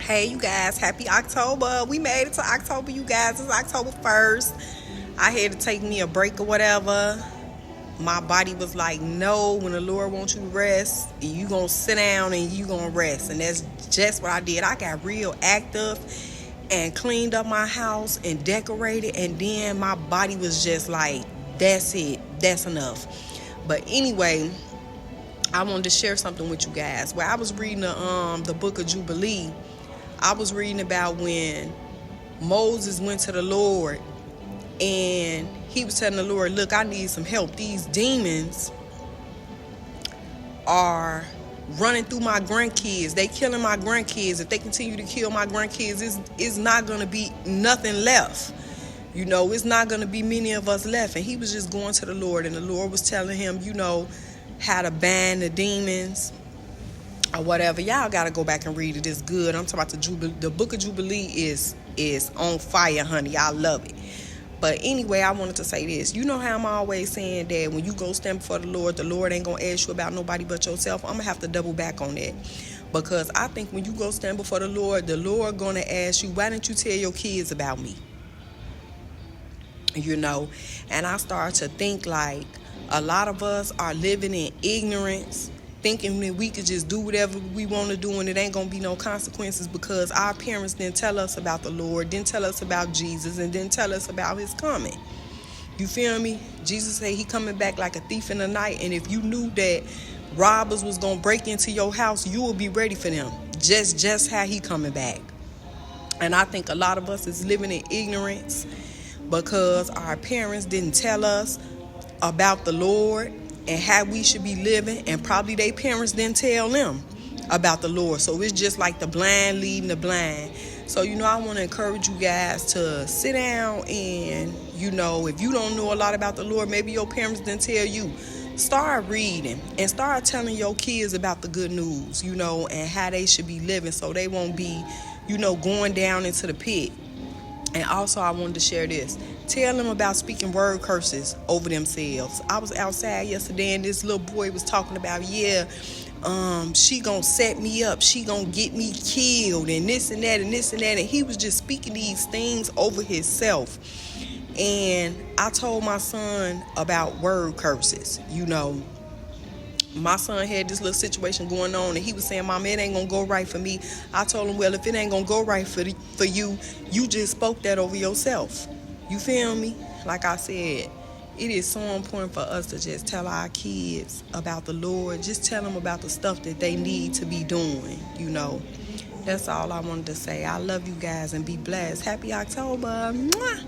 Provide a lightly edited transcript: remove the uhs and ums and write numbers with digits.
Hey, you guys, happy October. We made it to October, you guys. It's October 1st. I had to take me a break or whatever. My body was like, no, when the Lord wants you to rest, you going to sit down and you going to rest. And that's just what I did. I got real active and cleaned up my house and decorated. And then my body was just like, that's it. That's enough. But anyway, I wanted to share something with you guys. Well, I was reading the book of Jubilee. I was reading about when Moses went to the Lord and he was telling the Lord, look, I need some help. These demons are running through my grandkids. They killing my grandkids. If they continue to kill my grandkids, it's not going to be nothing left. You know, it's not going to be many of us left. And he was just going to the Lord, and the Lord was telling him, you know, how to ban the demons or whatever. Y'all got to go back and read it. It's good. I'm talking about the book of Jubilee is on fire, honey. I love it. But anyway, I wanted to say this. You know how I'm always saying that when you go stand before the Lord ain't going to ask you about nobody but yourself. I'm going to have to double back on that. Because I think when you go stand before the Lord going to ask you, why didn't you tell your kids about me? You know, and I start to think like a lot of us are living in ignorance, thinking that we could just do whatever we want to do and it ain't going to be no consequences because our parents didn't tell us about the Lord, didn't tell us about Jesus, and didn't tell us about his coming. You feel me? Jesus said he coming back like a thief in the night, and if you knew that robbers was going to break into your house, you would be ready for them. Just how he coming back. And I think a lot of us is living in ignorance because our parents didn't tell us about the Lord and how we should be living, and probably their parents didn't tell them about the Lord. So it's just like the blind leading the blind. So, you know, I want to encourage you guys to sit down and, you know, if you don't know a lot about the Lord, maybe your parents didn't tell you, start reading and start telling your kids about the good news, you know, and how they should be living so they won't be, you know, going down into the pit. And also I wanted to share this. Tell them about speaking word curses over themselves. I was outside yesterday and this little boy was talking about, she gonna set me up. She gonna get me killed and this and that and this and that. And he was just speaking these things over himself. And I told my son about word curses, you know. My son had this little situation going on and he was saying, Mama, it ain't gonna go right for me. I told him, well, if it ain't gonna go right for you, you just spoke that over yourself. You feel me? Like I said, it is so important for us to just tell our kids about the Lord. Just tell them about the stuff that they need to be doing, you know. That's all I wanted to say. I love you guys and be blessed. Happy October. Mwah!